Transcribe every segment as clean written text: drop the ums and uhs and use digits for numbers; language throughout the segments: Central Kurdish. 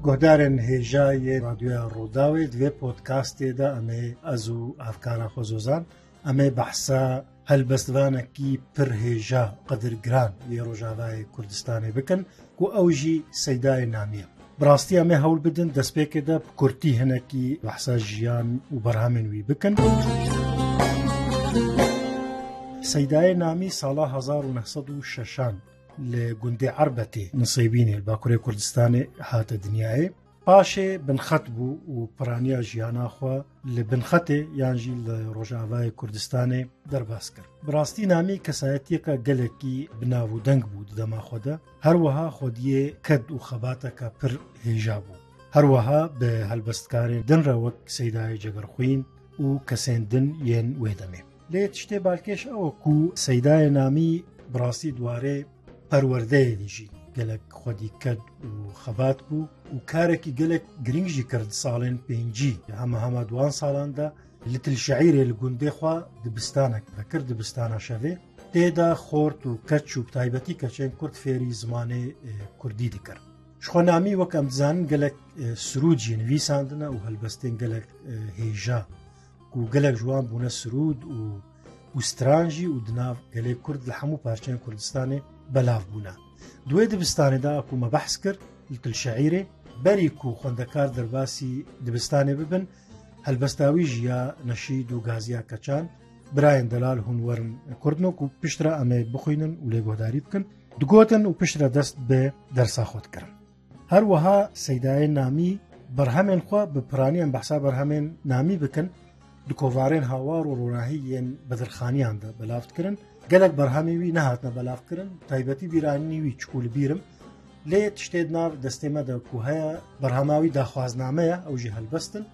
گهدارن هجای رادیو روداوی دوی پودکاستی دا امی ازو افکارا خوزوزان امی بحثا هلبستوانه کی پر هجا قدر گران ی روجاوای کردستانی بکن کو اوجی سیدای نامیه براستی امی هول بدن دسپیک دا کرتی هنکی بحثا جیان و برهمن وی بکن. سیدای نامی سالا 1906 لگنده عربتی نصیبینی الباکوری کردستان هات دنیای پاشه بنخط بو و پرانیا جیانا خوا لبنخطه یانجی لروجاوای کردستان درباس کرد. براستی نامی کسایتی که گلکی بناو دنگ بود دما خوده هر وها خودیه کد و خباته که پر هجابو هر وها به هلبستکار دن روک سیدای جگرخوین و کسندن ین ویدمه لیت شته بالکش او کو سیدای نامی براستی دواره پرورده دیجی گلک خودی کد و خبات بو و کارکی گلک گرینجی کرد سالن پینجی همه دوان سالان دا لتل شعیره لگنده خواه دبستانک بکر دبستانا شوه تیدا خورت و کچ و بتایبتی کچین کرد فیری زمان کردی دکر شخو نامی وک امتزان گلک سرود جی نویساندنه و هلبستین گلک هیجا و گلک جوان بونه سرود و سترانجی و دناف گلک کرد لحمو پارچین کردستانه بلاف بونه دوی دبستانه دا اکو مبحث کرد لتل شعیره بری کو خوندکار درباسی دبستانه ببن هلبستاوی جیا نشید و گازیا کچان براین دلال هونورن کردنو کو پشترا امی بخوینن و لگوهداری بکن دگوتن و پشترا دست به درسا خود کرن هر وها سیدای نامی برهمین خوا بپرانی ام بحثا برهمین نامی بکن دکووارین هاوار و روناهیین بدرخانیان دا بلافت کرن گلک برهمی وی نهاتنا بلاف کرن تایبتی بیرانی وی چکول بیرم لی تشتید ناو دستیمه دا کوهایا برهماوی دا خوازنامه او جی هلبستن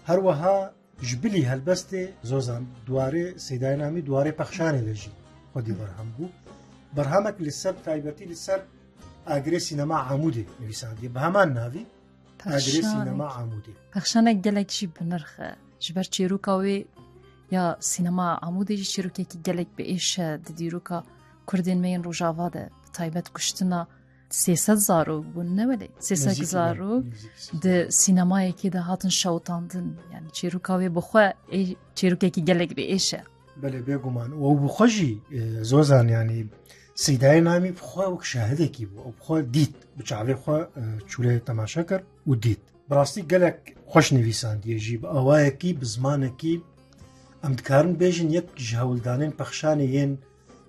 هر وها جبلی هلبسته زوزان دواره سیدای نامی دواره پخشانه لجی خودی برهم بو برهمک لسر تایبتی لسر آگری سینما عموده نویساندی به همان ناوی آگری سینما عموده پخشانه گلک چی بنرخه جبر چیروکاوی یا سینما عموده جی چیروکی که گلک به ایش دیروکا کردین مین روژاوا ده تایبت کشتنا 300 زارو بون نولی 300 زارو ده سینمایی که ده هاتن شوتاندن یعنی چیروکاوی بخواه چیروکی که گلک به ایشه بله بگمان و بخوشی زوزان یعنی سیدای نامی بخواه وک شاهده کی بو بخواه دید بچعوی خواه چوله تماشا کر و دید براستی گلک خوش نویساندیه جی با آوائه کی بزمانه کی امدکارن بیجن یک جهولدانین پخشانه ین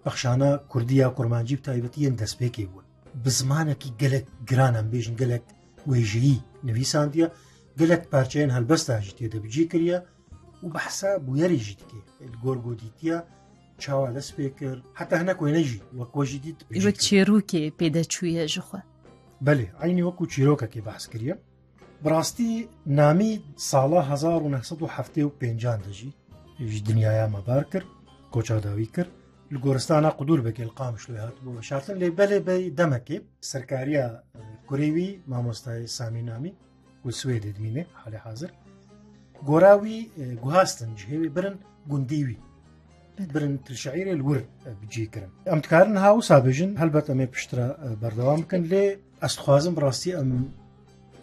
پخشانه کردی یا کرمانجی بتایبتی ین دست بیکی بود بزمانه کی گلک گرانم بیجن گلک ویجی نویساندیه گلک پارچین هلبسته جیتیه ده بجی کریه و بحثا بویری جیت که الگورگو دیتیه چاوا دست بیکر حتی هنک وینجی وکو جدید بجی وک چیروکی پیدا چویه جخوا بله عینی وکو چیروکا که بحث کریه براستی نامی سالا 1975 دجی في دنيا مبار كر كوچا داوي كر الگورستانا قدور بك القام شلوهات بو شرطن لي بلي بي دمكي سركاريا كوريوي ماموستاي سامي نامي والسويد دمينه حالي حاضر غوراوي غوهاستن جهوي برن غونديوي برن تشعيري الور بجي كرم امتكارن هاو سابجن هلبت امي بشترا بردوام كن لي استخوازم براستي ام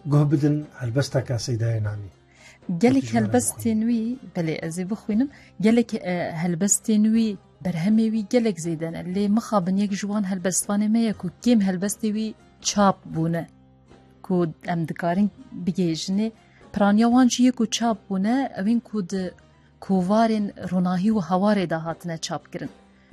غوبدن هلبستا كاسيداي نامي گلک هلبستینوی بله ازی بخوینم گلک هلبستینوی برهمیوی گلک زیدن لی مخابن یک جوان هلبستوانه میه کو کیم هلبستیوی چاپ بونه کو ام دکارین بگیجنه پرانیاوانجی کو چاپ بونه اوین کو د کووارن روناهی و هواره ده هاتنه چاپ کرن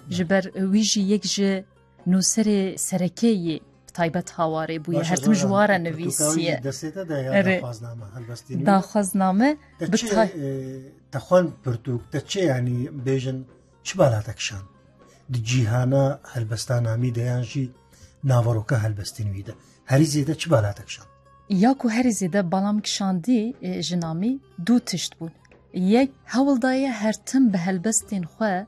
جبر ویجی یک ج نوسر سرکیه تایبت هواره بویه هر تم جواره نویسیه دسته ده یا خوازنامه هلبستینی دا خوازنامه تخوان پرتوک تچه یعنی بیجن چه بالاتکشان دی جیهانا هلبستان نامی دیانجی ناوروکا هلبستینوی ده هری زیده چه بالاتکشان یا کو هری زیده بالام کشاندی جنامی دو تشت بون یک هولدایه هر تم به هلبستین خواه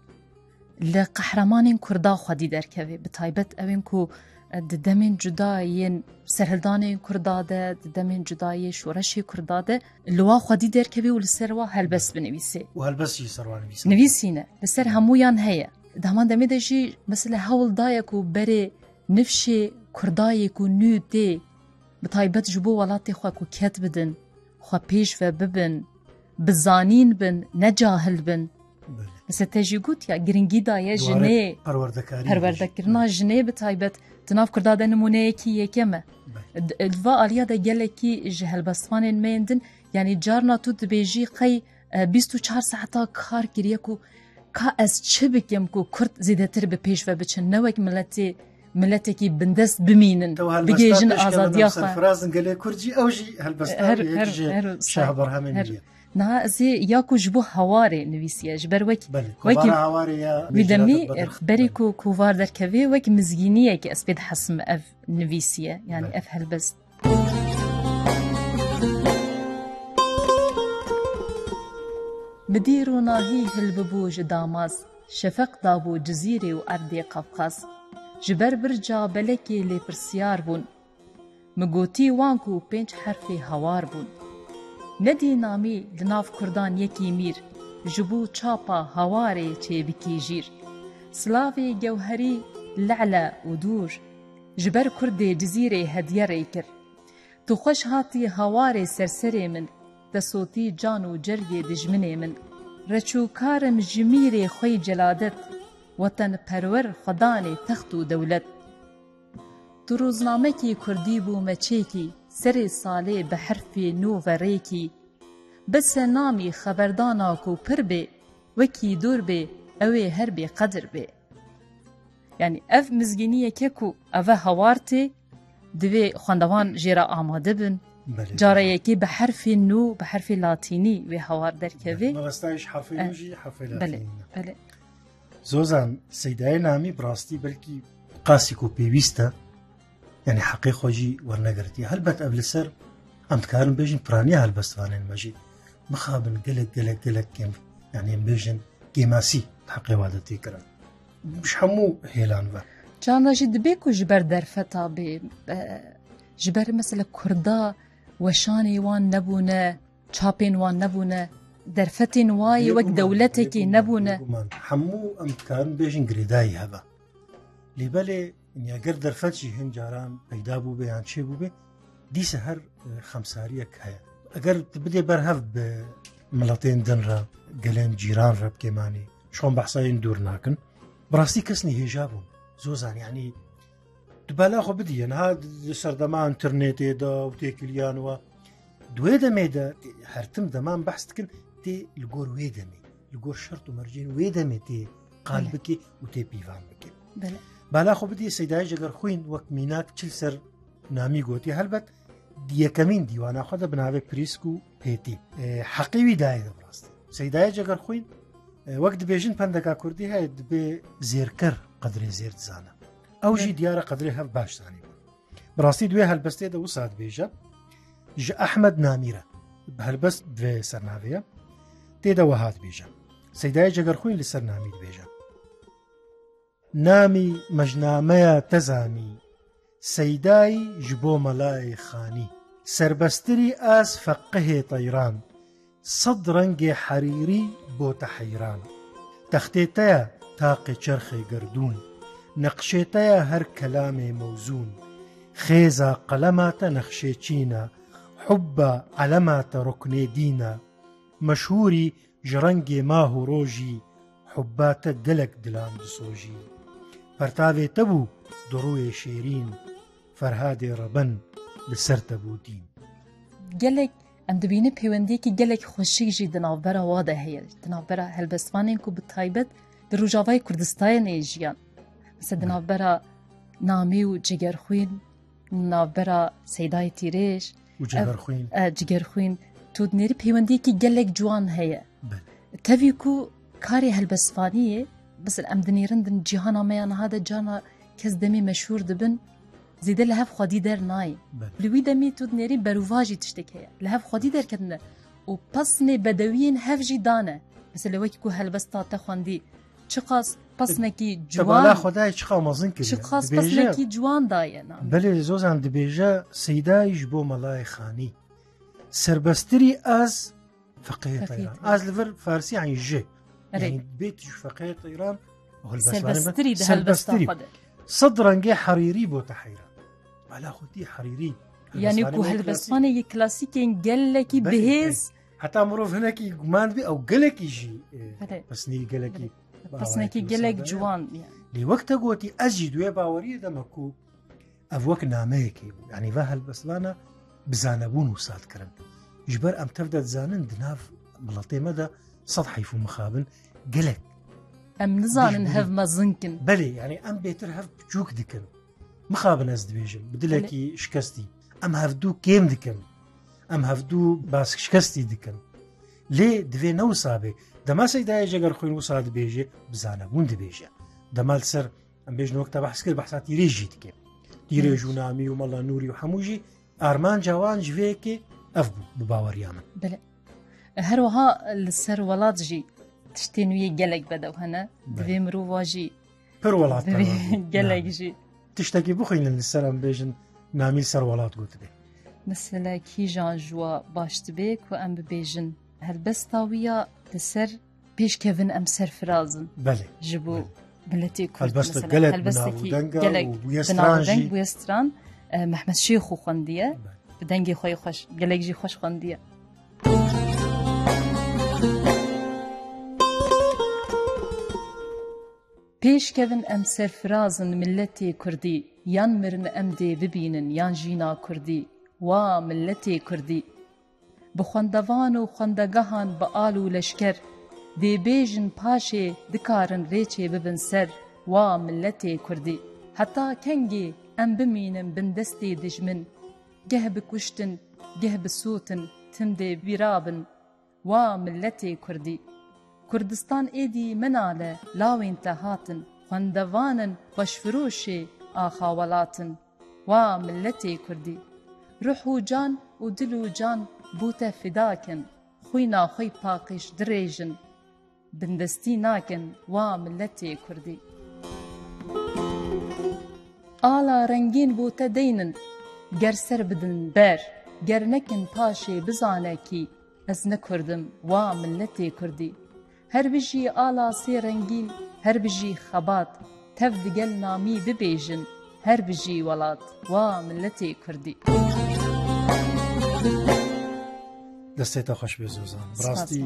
لقهرمانین کردا خودی درکوی به تایبت اوین کو ددمین جدایین سرهلدانین کرداده ددمین جدای شورشی کرداده لوا خودی درکوی و لسروا هلبست بنویسه و هلبستی سروان نویسینه لسر همویان هیا دهمان دمیده جی مثل هول دایکو بره نفش کردایکو نو ده بتایبەت ji bo welatê xwe ku ket bidin, xwe pêş ve bibin, bizanîn bin, ne cahil bin. Mesela te jî gotiya giringî daye jinê perwerdekirina jinê bi taybet di nav Kurda de nimuneyekî yêke me. Li va aliya de gelekî ji helbestvanên me yên din, yanî carna tu dibêjî qey 24 saeta kar kiriye ku ka ez çi bikim ku Kurd zêdetir bi pêş ve biçin, ne wek milletekî bindest bimînin, bigêjin azadiya xwe. Serfirazin gelê Kurdcî ew jî helbestan ji Şahberhemê niye. Niha ez ê ya ku ji bo hewarê nivîsiye ji ber wekî wî demî berî ku kuvar derkevê wek mizgîniyekê ez pê dihesim ev nivîsiye, yani ev helbest. Bi dîr û nahî hilbibû ji damaz, şefeq dabû cizîrê û erdê Qafqaz. Ji ber birca belekê lêpirsiyar bûn, min gotî wan ku 5 herfê hewar bûn. Nedî namî li nav Kurdan yekî mîr, ji bo çapa hewarê çêbikî jîr. Silavê gewherî le'le û dûr, ji ber Kurdê cizîrê hediyerê kir. Tu xweş hatî hewarê serserê min, desotî can û cergê dijminê min. Reçûkarim ji mîrê xwe celadet, wetenperwer xwedanê text û dewlet. Tu roznamekî Kurdî bû me çêkî, serê salê bi herfê nû ve rêkî. Bise namî xeberdana ku pir bê, wekî dûr bê, ew ê her bê qedir bê. Yani ev mizgîniyeke ku ev hewar tê, divê xwendevan jê re amade bin. Careyekî bi herfê nû, bi herfê latînî wê hewar derkevê. Mevestayî herfê nû jî herfê latînî. Belê. Zozan Seydayê Namî bi rastî belkî qasî ku pêwîst e, yani heqê xwe jî wernegirtiye. Helbet ev li ser em dikarin bêjin piraniya helbestvanên me jî mixabin gelek kêm, yani em bêjin kêmasî heqê wa de tê kirin. Ji hemû hêlan ve. Carna jî dibe ku ji ber derfeta bê, ji ber mesela Kurda weşanê wan nebûne, çapên wan nebûne, derfetên wayê wek dewletekî nebûne. Hemû em dikarin bêjin girêdayî hebe. Lê belê eger derfet jî hin caran peyda bû be yan çê bû be, dîse her xemsariyek heye. Eger tu bidê berhev bi miletên din re, gelên cîran re bi kêmanî, şon behsayên dûr nakin, bi rastî kes nîhêja bûn. Zozan yani tu bela xwe bidî, niha di serdema internetê de û têkiliyan we duê demê de hertim deman behs dikin tê li gor wê demê, li gor şert û mercên wê demê tê qal bike û tê pîvan bike. Bela xwe bidî Seydayê Cegerxwîn wek mînak çil ser namî gotiye, helbet yekemîn dîwana xwe de bi navê Prîsk û Pêtî. Heqê wî daye de bi rastî. Seydayê Cegerxwîn wek dibêjin pendeka Kurdî heye dibe zêrker qedrê zêr dizane. Ew jî diyar e qedrê hev baş zanî. Bi rastî duê helbestê de wisa dibêje ji Ehmed Namî re. Bi helbest vê sernavê ye tê de wiha dibêje. Seydayê Cegerxwîn li ser namî dibêje. Namî mejnameya te zanî, Seydayî ji bo melayê xanî. Serbestirî ez feqihê teyran, sed rengê herîrî bo te heyran. Textê te ye taqê çerxê gerdûn, neqşê te ye her kelamê mewzûn. Xêza qelema te nexşê çîne, hubba elema te ruknê dîne. Meşhûrî ji rengê mah û rojî, hubba te gelek dilan disojî. Pertavê te bû di rûyê şêrîn, Ferhadê rebin li ser te bû dîn. Gelek em dibîne peywendiyekî gelek xweşik jî di navbera wa de heye, di navbera helbestvanên ku bi taybet di Rojavayê Kurdistanê jiyan. Mesela di navbera Namî û Cegerxwîn, navbera Seydayê Tîrêş û Cegerxwîn. Cegerxwîn tu nêrî peywendiyekî gelek ciwan heye. Tevî ku karê helbestvaniyê mesela em dinêrin din cîhana me ya niha de carna kes demê meşhûr dibin, zêde li hev xwedî der nayê. Li wî demî tu nêrî berûva jî tiştek heye. Li hev xwedî derketine û pesnê bedewiyên hev jî dane. Mesela wekî ku helbesta te xwendî, çi qas pesnekî ciwan, Tebala Xwedayê çiqa mezin kiriye. çi qas pesnekî ciwan daye. Belê Zozan dibêje Seydayî ji bo melayê xanî. Serbestirî ez feqihê teyran. Ez li vir Farsî yani ji. Yani bêt ji feqihê teyran Serbestirî di helbesta xwe de. Sed rengê herîrî bo te heyran. Bela xwe tî herîrî يعني كو هلبستوانێکی کلاسیکین گەلێکی بەهێز حتا مرۆڤ هەنێکی گومان بێ ئەو گەلێکیژی پسنی گەلێکی پسنێکی گەلێک جوان لێ وەکتە گوتی ئەژی دوێ باوەریە دەمەکو ئەڤ وەک نامەیەکی بوو یعنی ڤە هەلبەستوانە بزانەبوون و سادکردن ژبەر ئەم تەف دەتزانن دناو مڵەتێمەدا سەد حیف و مخابن گەلێک ئەم نزانن هەڤ مەزنکن بەلێ یعنی ئەم بێتر هەف بچووک دکن مخابن ئەس دبێژن بدلێکی شکستی ئەم هەفتوو کێم دکن ئەم هەفتوو باس شکستی دکن لێ دەوێ نەوسابێ دەما سەیدایە جەگەر خۆین وسا دبێژێ بزانەبوون دبێژە دەمال سەر ئەم بێژن وەکتە بەحس کرد بەحسا تیرێژی دکێ تیرێژ و نامی و مەڵە نووری و هەمووژی ئارمان جوان ژوەیەکێ ئەف بوو بباوەریا من هەروەها لەسەر وڵاتژی تشتێ نوێی گەلێک بەدەو هەنە دەبێ مرۆڤژی پر وڵات گەلێکژی تشتێکی بخۆینن لەسەر ئەم بێژن نامی سەر وڵات گوت بێ مثلا کیژان ژووە باش دەبێت و ئەم ببێژن هەلبەستاویە لەسەر پێشکەون ئەم سەرفرازن ji bo milletê Kurd gelek bûyestran Mehmed Şêx û xwendiye bi dengê xwe xweş gelek jî xweş xwendiye pêşkevin em serfirazin milletê Kurdî yan mirin em dê bibînin yan jîna Kurdî wa milletê Kurdî bi xwendevan û xwendegehan bi al û leşker dêbêjin paşê dikarin rêçê bibin ser wa milletê Kurdî heta kengê em bimînin bin destê dijmin geh bikuştin geh bisûtin tim dê bîrabin wa milletê Kurdî Kurdistan êdî minale lawên te hatin xwendevanin başfirûşê axa welatin wa milletê Kurdî ruh û can û dil û can bû te fîdakin xwîna xwe paqîş dirêjin bindestî nakin wa milletê Kurdî ala rengîn bû te deynin ger ser bidin ber ger nekin paşê bizanekî ez ne Kurdim wa milletê Kurdî her bijî ala sê rengîn her bijî xebat tev digel namî bibêjin her bijî welat wa milletê Kurdî دەستێتە خۆش بێ زۆزان بڕاستی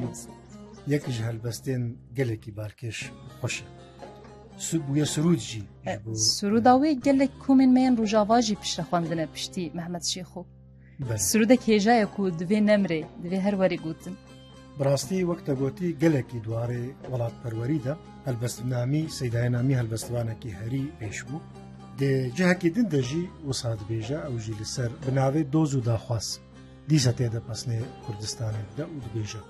یەکیش هەلبەستێن گەلێکی بارکێش خۆشە بووە سرودجی سروداوی gelek komên me yên rojava jî pişre xwendine piştî Mehmed Şêxo sirûdek hêjayek ku divê nemrê divê her werî gotin بڕاستی وەکتە گوتی گەلێکی دوارێ وڵاتپەروەریدا هەلبەستنامی سەیدایە نامی هەلبەستوانێکی هەری پێش بوو دێ جەهەکی din دەژی وسا دبێژە ئەوژی لەسەر بناوێ دۆز و داخواست دیسە تێدە پەسنێ کوردستانێکدا و دبێژە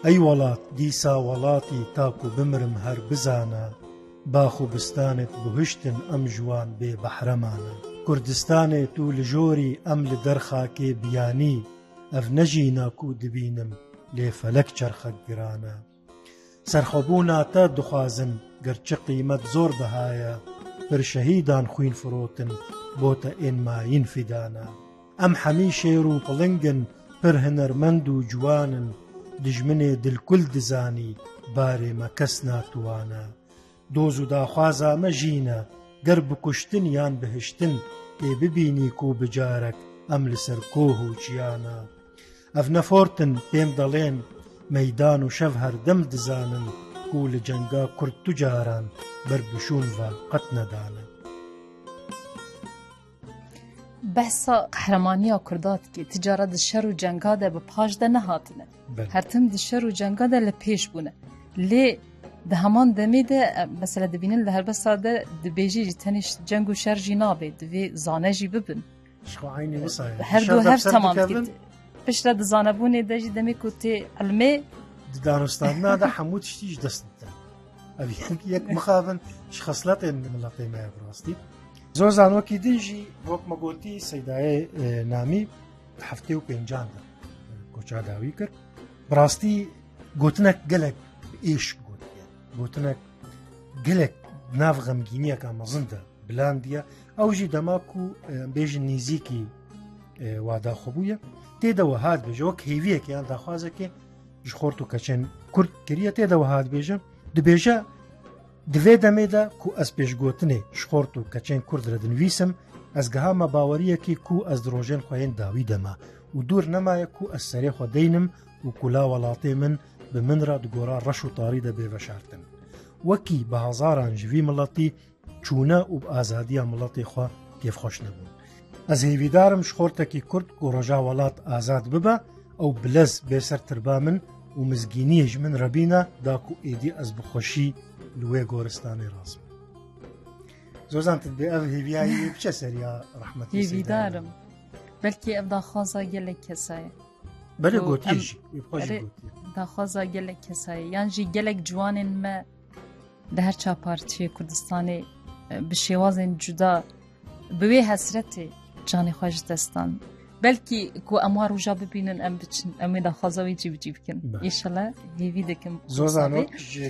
ئەی وڵات دیسا وڵاتی تاکو بمرم هەر بزانە باخ و بستانت بهشتن ئەم جوان بێ بەحرەمانە کوردستانێت و لە ژۆری ئەم لە دەرخاکێ بیانی ئەف نەژینا کو دبینم لێ فەلەک چەرخەک گرانە سەرخەبوونا تا دخوازن گەرچە قیمەت زۆر بەهایە پر شەهیدان خوین فرۆتن بۆتە ئێنماین فیدانە ئەم هەمی شێر و پڵنگن پر هنەرمەند و جوانن دژمنێ دلکول دزانی بارێمە کەس ناتوانە دۆز و داخوازە مەژینە گەر بکوشتن یان بهشتن تێ ببینی کو بجارەک ئەم لەسەر کۆه و چیانە ئەف نەفۆرتن پێم دەڵێن مەیدان و شەڤ هەردەم دزانن کو لە جەنگا کورد توجاران بەربشون بە قەت نەدانە بەسا قەهرەمانییا کوردا دکێ تجارە di şer û cenga de bi paş de nehatine her tim di şer û cenga de li pêş bûne lê di heman demê de mesela dibînin li helbesta de dibêjî jî tenê ceng û şer jî nabe divê zane jî bibin her du hev temam dikit piştre di zanebûnê de jî demê ku tê elmê di danûstana de hemû tiştî ji dest dide ev yek mixabin ji xesletên miletê me bi rastî زۆر زانوەکی دنجی وەکمە گوتی سەیدایە نامی هەفتێ و پێنجاندا کۆچاداوی کرد بڕاستی گوتنەک گەلێک ئێش گوتنەک گەلێک ناو غەمگینیەکە مەزندە بلاندیە ئەوژی دەماک و بێژن نزیکی واداخۆبوویە تێدەوە هات بێژە وەک هێویەک یان داخوازەکێ ji خۆرت و کەچێن کورد کردە تێدەوە هات بێژە دبێژە divê demê de ku ez pêşgotinê ji xort û keçên Kurd re dinivîsim از گهاما باوریه که کو از دروژن خوین داوی دما و دور نمایه کو از سری خو دینم و کلا ولاتی من به من را دگورا رش و طاری ده بیوشارتن وکی به هزاران جوی ملتی چونه و بآزادی ملتی خو کیف خوش نبون از هیویدارم شخورتکی کرد گروژا ولات آزاد ببا او بلز بیسر تربا من و مزگینیج من ربینا داکو ایدی از بخوشی لوی گورستانی رازم زوزان تدبی او هیویایی بچه سریا رحمتی هیویدارم بلکی اف داخوازا گلک کسایه بله گوتی جی بخوشی گوتی داخوازا گلک کسایه یان جی گلک جوانین ما ده هر چا پارتی کردستانی بشیوازین جدا بوی حسرتی جانی خوش دستان بلکی کو اموار روژا ببینن ام بچن امی داخوازاوی جی بجی بکن ایشالا هیوی دکم زوزانو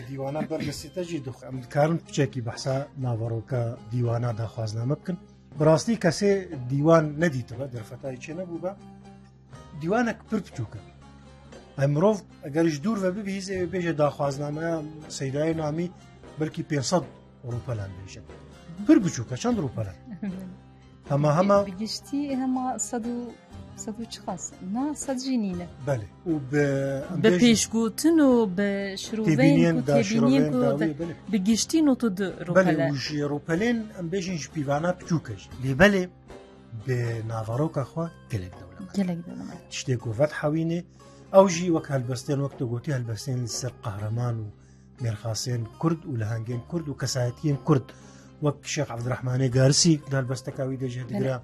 دیوانا برگسیتا جی دخ ام دکارن بچکی بحثا ناوروکا دیوانا داخوازنامه بکن براستی کسی دیوان ندیده با در فتای چه نبو با دیوانک پر بچوکا امروف اگرش دور و ببیزه بیجه داخوازنامه سیدای نامی بلکی 500 روپلان بیشه پر بچوکا چند روپلان هما بگشتی هما صدو چخاص نا صد جنینه بله و به پیشگوتن و به شروبین و تبینین و بگشتی نو تو دو روپلان بله وش روپلین ام بیشنش بیوانا بچوکش لی بله به ناواروکا خواه گلک دولمت تشتی گوفت حوینه او جی وک هلبستین وقت گوتی هلبستین لسر قهرمان و میرخاسین کرد و لهنگین کرد و کسایتین کرد وك شيخ عبد الرحمن قارسي دال بستكاوي دجه دقرا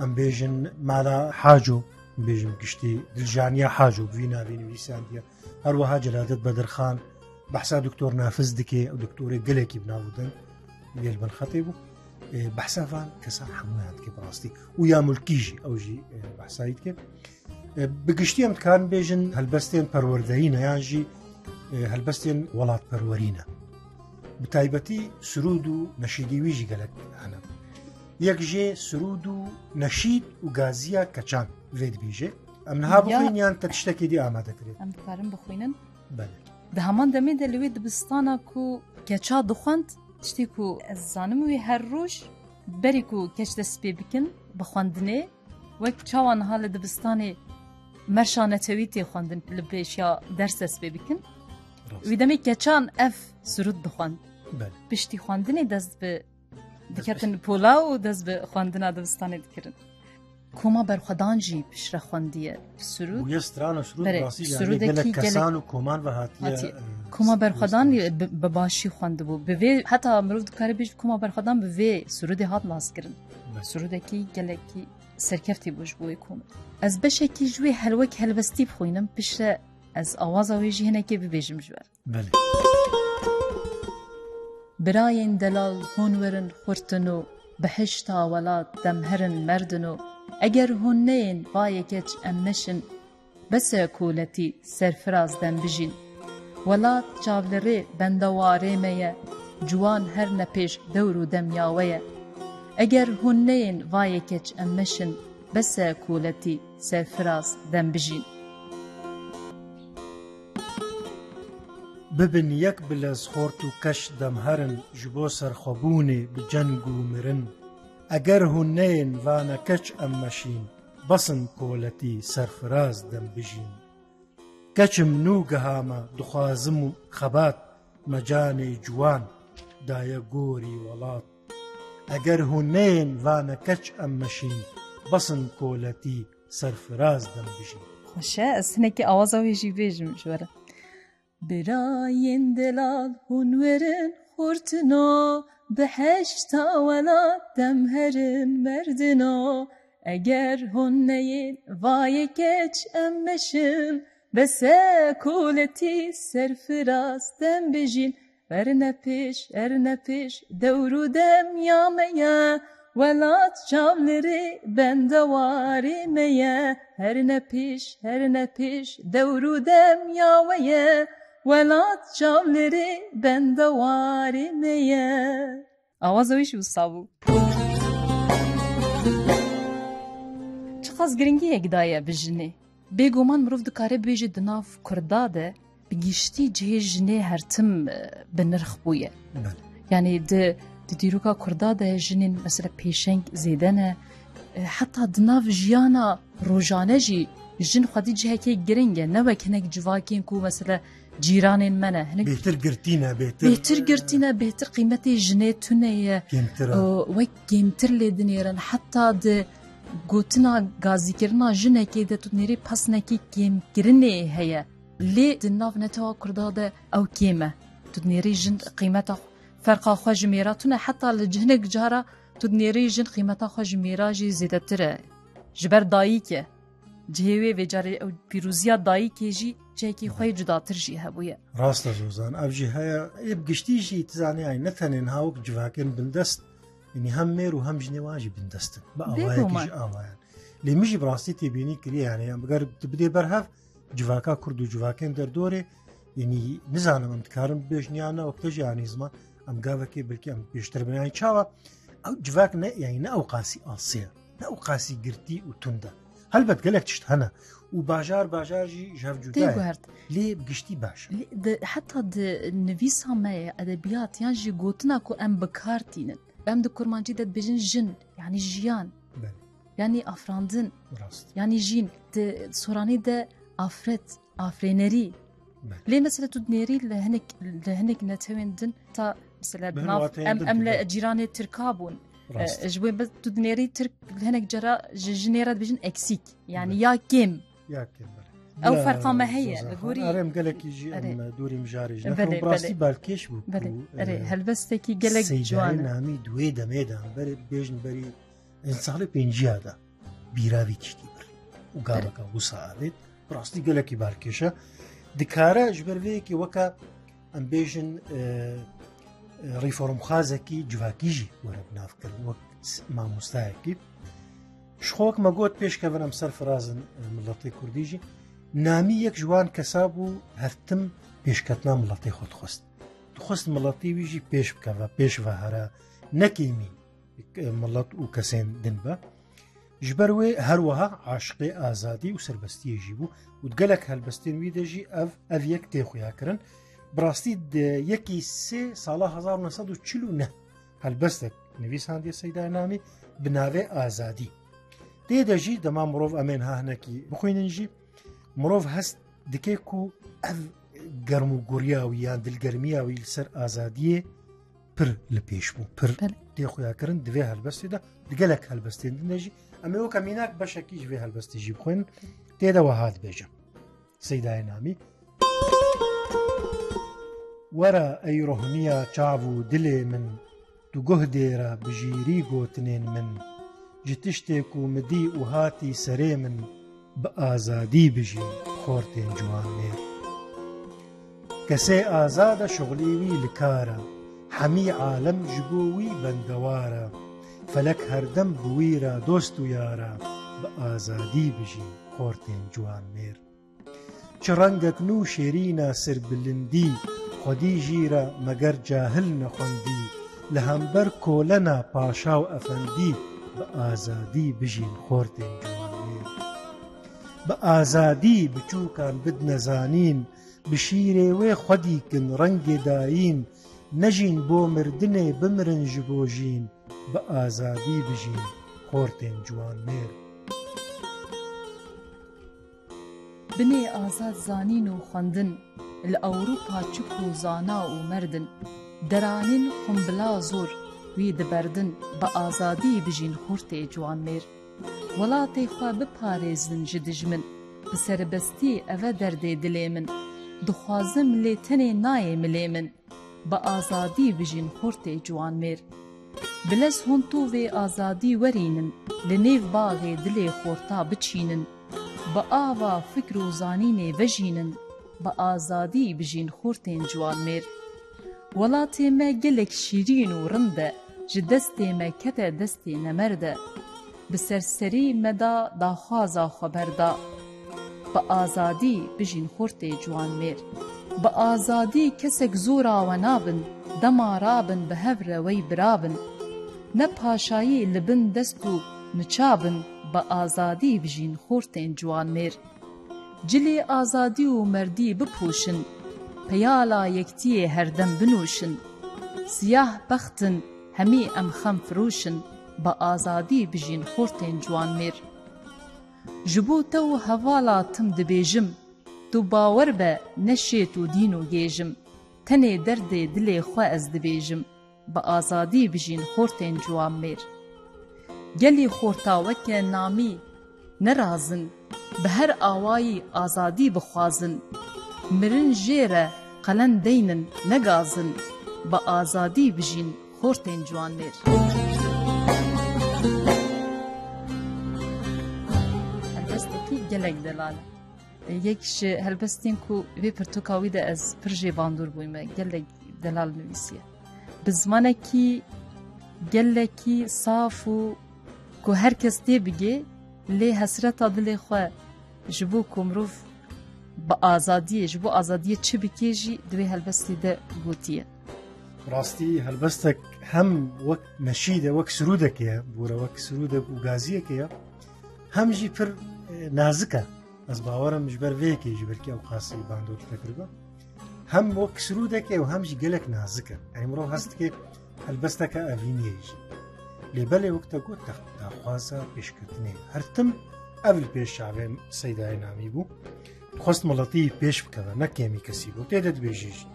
ام بيجن مالا حاجو بيجن قشتي دلجانيا حاجو بفينا بين ويسانديا هروها جلالة بدر خان بحثا دكتور نافذ دكي او دكتور قلكي بناودن ديال بن خطيبو بحثا فان كسان حموات كي براستي ويا ملكيجي او جي بحثا يتكي بقشتي ام كان بيجن هلبستين پروردهين يانجي هلبستين ولات پرورينا بتایبەتی سرود و نەشیدیویژی گەلک هەنە یەک ژێ سرود و نەشید و گازیە کەچان وێ دبیژێ ئەم نەها بخوین یان تە تشتێکی دی ئامادەکرێت ئەم دکارم بخوێنن بەێ هەمان دەمێدە لەوێ دبستانە و کەچا دخواند تشتێک و ئەز زانم وێ هەر ڕۆژ بەرێک و کەچ دەست پێ بکن بە خواندنێ وەک چاوانها لە دبستانێ مەرشانەتەوی تێ خواندن لە پێشیا دەرس دەست پێ بکن وی دەمێ کەچان ئەف سرود بخواند پشتی خواندنی دەست بە دکەتن پۆلا و دەست بە خواندنا دەبستانێ دکردن کۆما بەرخەدان جی پشرە خواندیە سرود سرودێکی کەسان و کۆمان بە هاتیە کۆما بەرخەدان بە باشی خواندبوو بەوێ هەتا مرۆڤ دکارە بێژ کۆما بەرخەدان بەوێ سرودی هات ناسکردن سرودێکی گەلێکی سەرکەفتی بۆش بۆی کۆم ئەس بەشێکی ژوێ هەلوەک هەلبەستی بخوێنم پشتە از آواز ویژی هنکی ببیجم جوار بله براین دلال هونورن خورتنو بهشتا ولات دمهرن مردنو اگر هونین وایکچ امشن بس کولتی سرفراز دم بجین ولات چاولری بندواره میه جوان هر نپیش دورو دم یاویه اگر هونین وایکچ امشن بس کولتی سرفراز دم بجین ببن یەک بلەز خۆرت و کەش دەمهەرن ji بۆ سەرخۆبوونێ بجەنگ و مرن ئەگەر هون نەیەن vانە کەچ ئەم مەشین بەسن کۆلەتی سەرفراز دەمبژین کەچم نوو گەهامە دخوازم و خەبات مەجانێ جوان دایە گۆری وڵات ئەگەر هون نەیەن vانە کەچ ئەم مەشین بەسن کۆلەتی سەرفراز دەمبژین خۆشە ئەس هەنێکی ئاوازە وێژی بێژم ژوەرە براین دلال هونورن خورتنو بهشتا ولا دمهرن مردنو اگر هون نین وای کچ امشن بسه کولتی سرفراز دم بجین ارنه پیش دورو دم یامیا ولات چاولری بندواری میا ارنه پیش دورو دم یامیا ولات چاولری بندواری میا آوازویش وصابو چخاز گرنگی اگدایه بجنه بگومان مروف دکاره بیجه دناف کرداده بگیشتی جه جنه هرتم بنرخ بویه یعنی ده دیروکا کردا ده جنین مثلا پیشنگ زیدنه حتی دناف جیانا روزانه جی جن خودی جه کی گرینگه نه وکنک جواکین کو مثلا جیرانین منه هنک بهتر گرتینه بهتر گرتینه بهتر قیمتی جنه تونه و گیمتر لیدنیرن حتی ده گوتنا گازی کرنا جنه که ده تو نیری پس نکی گیم گرنه هیا لی دناف نتوا کردا ده او کیمه تو نیری جن قیمتا فرق خوش میراتونه حتی لجهنک جارا تو نیری جن قیمتا خوش میراجی زیاده تره جبر دایی که جهوی و جاری او پیروزیا دایی که جی جایی که خوی جداتر جی هبویه راست زوزان او جی هیا بگشتی جی تزانی ای نتنین هاوک جواکن بندست یعنی هم میر و هم جنواجی بندستن با آوائه کش آوائن لی میجی براستی تبینی کری یعنی بگر تبدی برهف جواکا کرد و جواکن در دوره یعنی نزانم ام تکارم بیشنیانا وقتش یعنی زمان ام گاوه که بلکی ام بیشتر بنایی چاوا او جواک نه یعنی نه او قاسی آسیه نه او قاسی گرتی و تنده هلبت قالك تشتهنا وباجار جي جاف جوداي ليه بقشتي باش حتى النفيس هم ادبيات يعني جي قوتنا كو ام بكارتين ام دو كورمانجي دد بجن جن يعني جيان بل. يعني افراندن راست يعني جين سوراني ده افرت افرينري ليه مثلا تدنيري لهنك نتويندن تا مثلا بناف ام لا جيراني تركابون جوين بس تدنيري ترك هناك جرا جنيرات بجن اكسيك يعني يا كيم او فرقه ما هي لغوري ارم قالك يجي ام دوري مجارج نحن براسي بالكيش بو هل بس تكي قالك جوان نامي دوي دميدا بري بيجن بري انصالي بينجي هذا بيراوي تشتي بري وقابك وصالت براسي قالك بالكيشه دكاره جبر فيكي وكا ام بيجن ريفورم خازكي جواكيجي ورا بنافكر وقت ما مستاهكي شخوك ما قوت بيش كفن امسال فرازن ملطي كرديجي نامي يك جوان كسابو هرتم بيش كتنا ملطي خود خست ملطي ويجي بيش بكفا بيش وهرا نكيمي ملط وكسين دنبا جبروي هروها عاشقي آزادي وسربستي يجيبو وتقلك هالبستين ويدجي اف يك تيخو ياكرن براستي يكي سي صالة 1949 هالبستك نویس هندی سیدای نامی بناوی آزادی دیده جی دما مروف امین ها هنکی بخویننجی مروف هست دکی کو اف گرمو گوریاوی یا دلگرمیاوی لسر آزادیه پر لپیش بو پر دی خویا کرن دوی هالبستی ده دگلک هالبستی دنجی اما او کمیناک بشکی جوی هالبستی جی بخوین دیده وهاد بیجم سیدای نامی ورا اي رهنيا چاوو دلي من تو گهديرا بجيري گوتنين من جتشتكو مدي وهاتي سري من بآزادي بجي خورتين جوان مير كسي آزاد شغليوي لكارا حمي عالم جبوي بندوارا فلك هردم بويرا دوستو يارا بآزادي بجي خورتين جوان مير چرنگت نو شيرينا سر بلندي خودی جیرا مگر جاهل نخوندی لهمبر کولنا پاشا و افندی با آزادی بجین خورتین جوانیر با آزادی بچوکان بد نزانین بشیره و خودی کن رنگ داین نجین بو مردنه بمرن جبوجین با آزادی بجین خورتین جوانیر بني آزاد زانين وخندن الأوروبا چكو زانا ومردن درانين قنبلا زور وي دبردن بآزادي بجين خورتي جوان مير ولاتي خوا بپاريزن جدجمن بسربستي اوه درده دلي من دخوازم لي تني ناي ملي من بآزادي بجين خورتي جوان مير بلز هونتو وي آزادي ورينن لنيف باغي دلي خورتا بچينن بآوا فكر و زانيني وجينن بآزادي بجين خورتين جوان مير ولاتي ما گلك شيرين و رنده جدستي ما كتا دستي نمرده بسرسري مدا داخوازا خبردا بآزادي بجين خورتي جوان مير بآزادي كسك زورا ونابن دما رابن بهفر وي برابن نپاشايي لبن دستو نچابن بآزادي بجين خورتين جوان مير جلي آزادي و مردي بپوشن پيالا يكتيه هردم بنوشن سياه بختن همی ام خم فروشن با آزادی بجین خورتین جوان میر جبو تو هوالا تم دبیجم تو باور به نشیت و دین و گیجم تنه درد دل خو از دبیجم با آزادی بجین خورتین جوان میر گلی خورتاوک نامی نرازن به هر آوایی آزادی بخوازن مرن جیره قلن دینن نگازن با آزادی بجین خورتین جوان میر هلبستکی گلک دلال یکش هلبستین کو وی پرتوکاوی ده از پرجی باندور بویمه گلک دلال نویسیه بزمانکی گلکی صاف و کو هر کس دی بگه لی حسرت دل خواه جبو کمروف با آزادیه جبو آزادیه چه بکیجی دوی هلبستی ده گوتیه راستی هلبستك هم وك نشيدة وك سرودك يا بورا وك سرودة وغازيك يا هم جي پر نازكة از باورم مجبر ويكي جبركي او خاصي باندو تفكربا هم وك سرودك يا وهم جي قلك نازكة يعني مرو هستك هلبستك افيني يجي لبالي وقتا قوت تخوازا بيشكتني هرتم قبل بيش شعبين سيدة نامي بو خواست ملطي بيش بكذا نكيمي كسي بو تيدت بيجيجي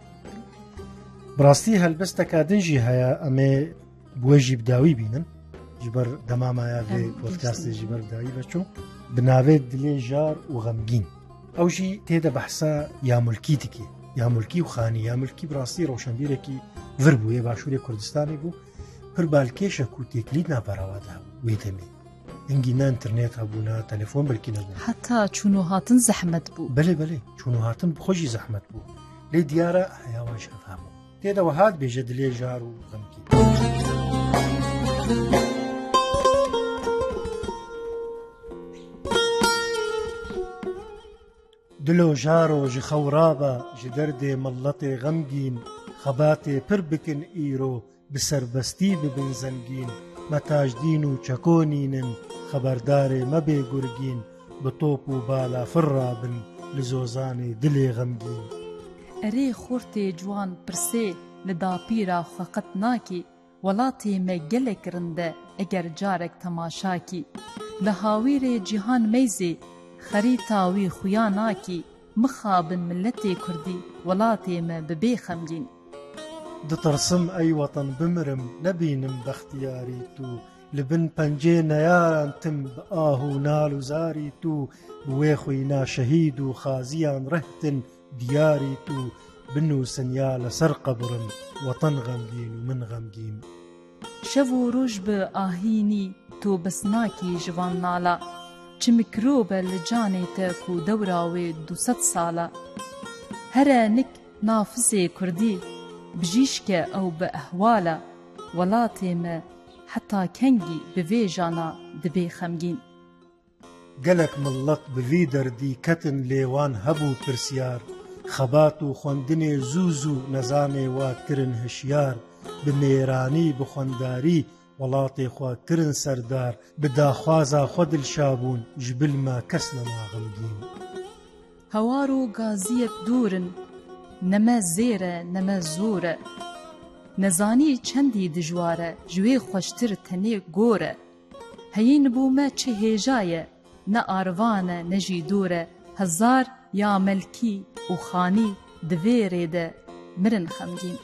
براستی هلبستك دنجي هيا امي بوجي بداوي بينن جبر دماما يا في بودكاست جبر بداوي بچو بناوي دلي جار وغمگين او جي تيدا بحثا يا ملكيتكي يا ملكي وخاني يا ملكي براستی روشنبيركي وربو يا باشوري كردستاني بو پر بالكيشا كو تكليدنا براوادا ويتمي انجينا انترنت هبونا تليفون بلكي نبو حتى چونو هاتن زحمت بو بله چونو هاتن بخوشي زحمت بو لي ديارة حيوان شفافو تيدا وهاد بيجد لي جار وغمكي دلو جارو جي خورابا جي دردي ملطي غمجين خباتي پربكن ايرو بسربستي ببن زنجين متاج دينو چكونينن خبرداري مبي گرگين بطوپو بالا فرابن لزوزاني دلي غمجين اری خورتی جوان پرسه لدا پیرا خقت ناکی ولاتی ما گلک رنده اگر جارک تماشا کی لهاویر جهان میزی خریتاوی خویا ناکی مخابن ملتی کردی ولاتی ما ببی خمگین دترسم اي وطن بمرم نبينم باختياري تو لبن پنجه نياران تم بآهو نالو زاري تو بويخوينا شهيد وخازيان رهتن دياري تو بنو سنيال سر قبرم وطن غمگين ومن غمگين شو روش به آهینی تو بسناکی جوان نالا چه مکروب لجانی تاکو دوراوی 200 سالا هر نک نافذ کردی بجیشک او به احوالا ولاتی ما حتی کنگی به وی جانا دبی خمگین قلك ملط بفي دردي كتن ليوان هبو برسيار خباتو خوندني زوزو نزاني واكرن هشيار بميراني بخونداري ولاتي خواكرن سردار بدا خوازا خود الشابون جبل ما كسنا ما غمجين هوارو غازيك دورن نما زيره نما زوره نزاني چندي دجواره جوي خوشتر تني گوره هين بوما چه هجايه نه آروانه نجی دوره هزار یا ملکی و خانی دویره ده مرن خمگین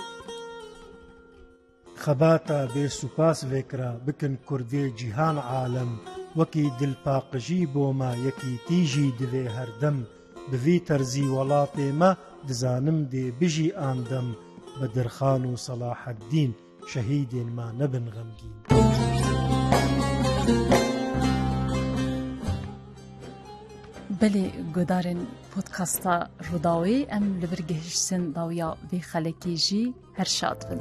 خباتا بي سوپاس وكرا بكن كردي جيهان عالم وكي دل باقجي بوما يكي تيجي دوي هردم بفي ترزي ولاتي ما دزانم دي بجي آندم بدرخان و صلاح الدين شهيد ما نبن غمگين بله گدارن پودکاستا روداوی ام لبرگهشتن داویا وی خلکی جی هر شاد بن